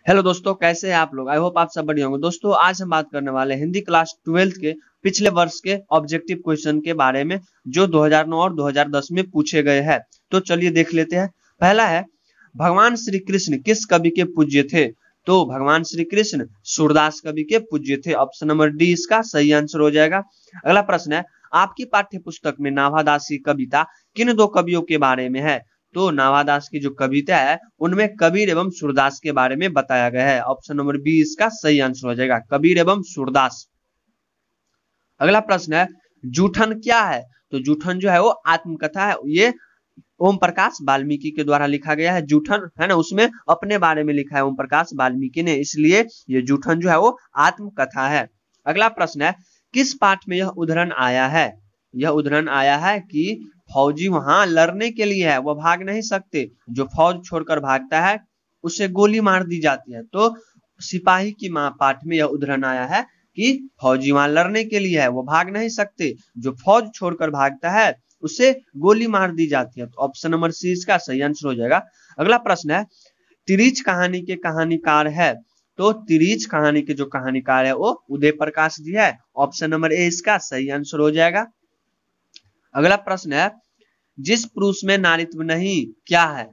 Hello दोस्तों, कैसे हैं आप लोग। आई होप आप सब बढ़िया होंगे। दोस्तों आज हम बात करने वाले हैं हिंदी क्लास 12th के पिछले वर्ष के ऑब्जेक्टिव क्वेश्चन के बारे में जो 2009 और 2010 में पूछे गए हैं। तो चलिए देख लेते हैं। पहला है, भगवान श्री कृष्ण किस कवि के पूज्य थे। तो भगवान श्री कृष्ण सूरदास कवि के पूज्य थे। ऑप्शन नंबर डी इसका सही आंसर हो जाएगा। अगला प्रश्न है, आपकी पाठ्य पुस्तक में नाभादास की कविता किन दो कवियों के बारे में है। तो नाभादास की जो कविता है उनमें कबीर एवं सूरदास के बारे में बताया गया है। ऑप्शन नंबर बी इसका सही आंसर हो जाएगा, कबीर एवं सूरदास। अगला प्रश्न है, जूठन क्या है। तो जूठन जो है वो आत्मकथा है। ये ओम प्रकाश वाल्मीकि के द्वारा लिखा गया है। जूठन है ना, उसमें अपने बारे में लिखा है ओम प्रकाश वाल्मीकि ने, इसलिए ये जूठन जो है वो आत्मकथा है। अगला प्रश्न है, किस पाठ में यह उदाहरण आया है। यह उदाहरण आया है कि फौजी वहां लड़ने के लिए है, वह भाग नहीं सकते। जो फौज छोड़कर भागता है उसे गोली मार दी जाती है। तो सिपाही की मां पाठ में यह उदाहरण आया है कि फौजी वहां लड़ने के लिए है, वो भाग नहीं सकते। जो फौज छोड़कर भागता है उसे गोली मार दी जाती है। तो ऑप्शन नंबर सी इसका सही आंसर हो जाएगा। अगला प्रश्न है, तिरीच कहानी के कहानीकार है। तो तिरीच कहानी के जो कहानीकार है वो उदय प्रकाश जी है। ऑप्शन नंबर ए इसका सही आंसर हो जाएगा। अगला प्रश्न है, जिस पुरुष में नारीत्व नहीं क्या है।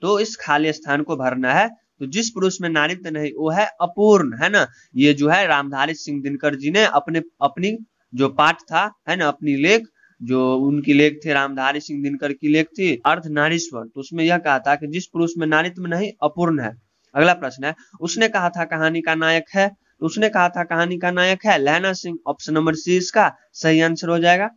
तो इस खाली स्थान को भरना है। तो जिस पुरुष में नारीत्व नहीं वो है अपूर्ण, है ना। ये जो है रामधारी सिंह दिनकर जी ने अपनी जो पाठ था, है ना, अपनी लेख, जो उनकी लेख थी, रामधारी सिंह दिनकर की लेख थी अर्धनारीश्वर। तो उसमें यह कहा था कि जिस पुरुष में नारीत्व नहीं अपूर्ण है। अगला प्रश्न है, उसने कहा था कहानी का नायक है। तो उसने कहा था कहानी का नायक है लहना सिंह। ऑप्शन नंबर सी इसका सही आंसर हो जाएगा।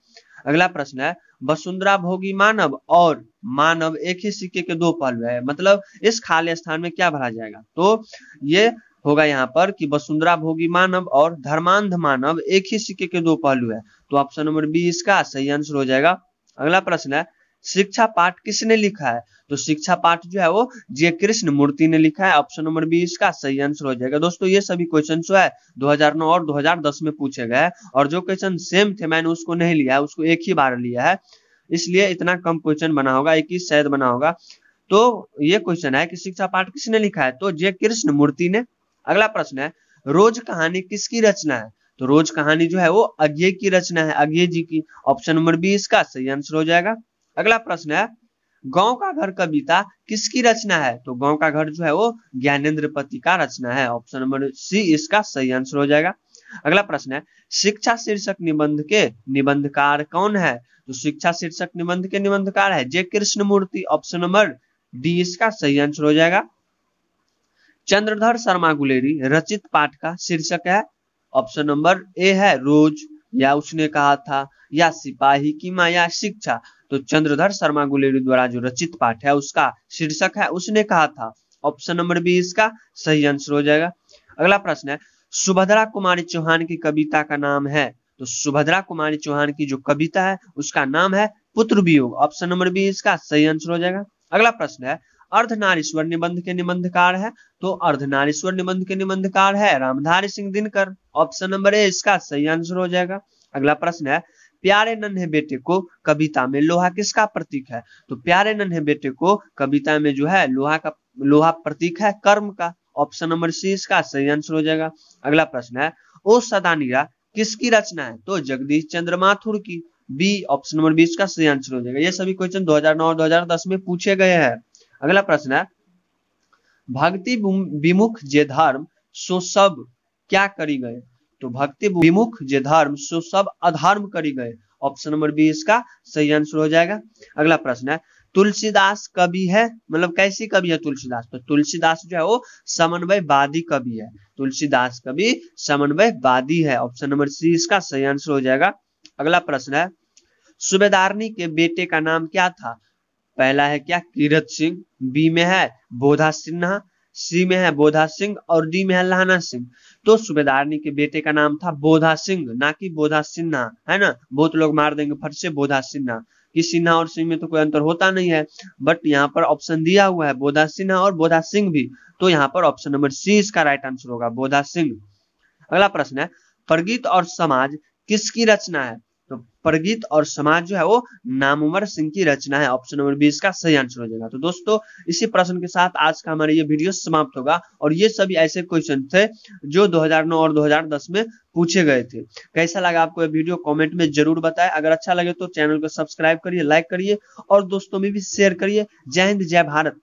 अगला प्रश्न है, वसुंधरा भोगी मानव और मानव एक ही सिक्के के दो पहलू है। मतलब इस खाली स्थान में क्या भरा जाएगा। तो ये होगा यहाँ पर कि वसुंधरा भोगी मानव और धर्मांध मानव एक ही सिक्के के दो पहलू है। तो ऑप्शन नंबर बी इसका सही आंसर हो जाएगा। अगला प्रश्न है, शिक्षा पाठ किसने लिखा है। तो शिक्षा पाठ जो है वो जे कृष्ण मूर्ति ने लिखा है। ऑप्शन नंबर बी इसका सही आंसर हो जाएगा। दोस्तों ये सभी क्वेश्चन जो है 2009 और 2010 में पूछे गए, और जो क्वेश्चन सेम थे मैंने उसको नहीं लिया है, उसको एक ही बार लिया है, इसलिए इतना कम क्वेश्चन बना होगा, 21 शायद बना होगा। तो ये क्वेश्चन है कि शिक्षा पाठ किसने लिखा है। तो जे कृष्ण मूर्ति ने। अगला प्रश्न है, रोज कहानी किसकी रचना है। तो रोज कहानी जो है वो अज्ञे की रचना है, अज्ञे जी की। ऑप्शन नंबर बी इसका सही आंसर हो जाएगा। अगला प्रश्न है, गांव का घर कविता किसकी रचना है। तो गांव का घर जो है वो ज्ञानेंद्र पति का रचना है। ऑप्शन नंबर सी इसका सही आंसर हो जाएगा। अगला प्रश्न है, शिक्षा शीर्षक निबंध के निबंधकार कौन है। तो शिक्षा शीर्षक निबंध के निबंधकार है जे कृष्ण मूर्ति। ऑप्शन नंबर डी इसका सही आंसर हो जाएगा। चंद्रधर शर्मा गुलेरी रचित पाठ का शीर्षक है। ऑप्शन नंबर ए है रोज, या उसने कहा था, या सिपाही की मां, या शिक्षा। तो चंद्रधर शर्मा गुलेरी द्वारा जो रचित पाठ है उसका शीर्षक है उसने कहा था। ऑप्शन नंबर बी इसका सही आंसर हो जाएगा। अगला प्रश्न है, सुभद्रा कुमारी चौहान की कविता का नाम है। तो सुभद्रा कुमारी चौहान की जो कविता है उसका नाम है पुत्र वियोग। ऑप्शन नंबर बी इसका सही आंसर हो जाएगा। अगला प्रश्न है, अर्धनारीश्वर निबंध के निबंधकार है। तो अर्धनारीश्वर निबंध के निबंधकार है Ramdhari Singh Dinkar. Option number A इसका सही आंसर हो जाएगा। अगला प्रश्न है, प्यारे नन्हे बेटे को कविता में लोहा किसका प्रतीक है। तो प्यारे नन्हे बेटे को कविता में जो है लोहा प्रतीक है कर्म का। ऑप्शन नंबर सी इसका सही आंसर हो जाएगा। अगला प्रश्न है, ओ सदा नीरा किसकी रचना है। तो जगदीश चंद्र माथुर की। बी ऑप्शन नंबर 20 का सही आंसर हो जाएगा। ये सभी क्वेश्चन 2009 और 2010 में पूछे गए हैं। अगला प्रश्न है, भक्ति विमुख जे धर्म सो सब क्या करी गए। तो भक्ति विमुख जे धर्म सो सब अधर्म करी गए। ऑप्शन नंबर बी इसका सही आंसर हो जाएगा। अगला प्रश्न है, तुलसीदास कवि है, मतलब कैसी कवि है तुलसीदास। तो तुलसीदास जो है वो समन्वयवादी कवि है। तुलसीदास कवि समन्वयवादी है। ऑप्शन नंबर सी इसका सही आंसर हो जाएगा। अगला प्रश्न है, सूबेदारनी के बेटे का नाम क्या था। पहला है क्या कीरत सिंह, बी में है बोधा सिन्हा, सी में है बोधा सिंह, और डी में है लहना सिंह। तो सूबेदारनी के बेटे का नाम था बोधा सिंह, ना कि बोधा सिन्हा, है ना। बहुत लोग मार देंगे फट से बोधा सिन्हा, कि सिन्हा और सिंह में तो कोई अंतर होता नहीं है, बट यहाँ पर ऑप्शन दिया हुआ है बोधा सिन्हा और बोधा सिंह भी। तो यहाँ पर ऑप्शन नंबर सी इसका राइट आंसर होगा, बोधा सिंह। अगला प्रश्न है, प्रगीत और समाज किसकी रचना है। तो प्रगीत और समाज जो है वो नामवर सिंह की रचना है। ऑप्शन नंबर 20 का सही आंसर हो जाएगा। तो दोस्तों इसी प्रश्न के साथ आज का हमारा ये वीडियो समाप्त होगा और ये सभी ऐसे क्वेश्चन थे जो 2009 और 2010 में पूछे गए थे। कैसा लगा आपको ये वीडियो कमेंट में जरूर बताएं। अगर अच्छा लगे तो चैनल को सब्सक्राइब करिए, लाइक करिए और दोस्तों में भी शेयर करिए। जय हिंद, जय भारत।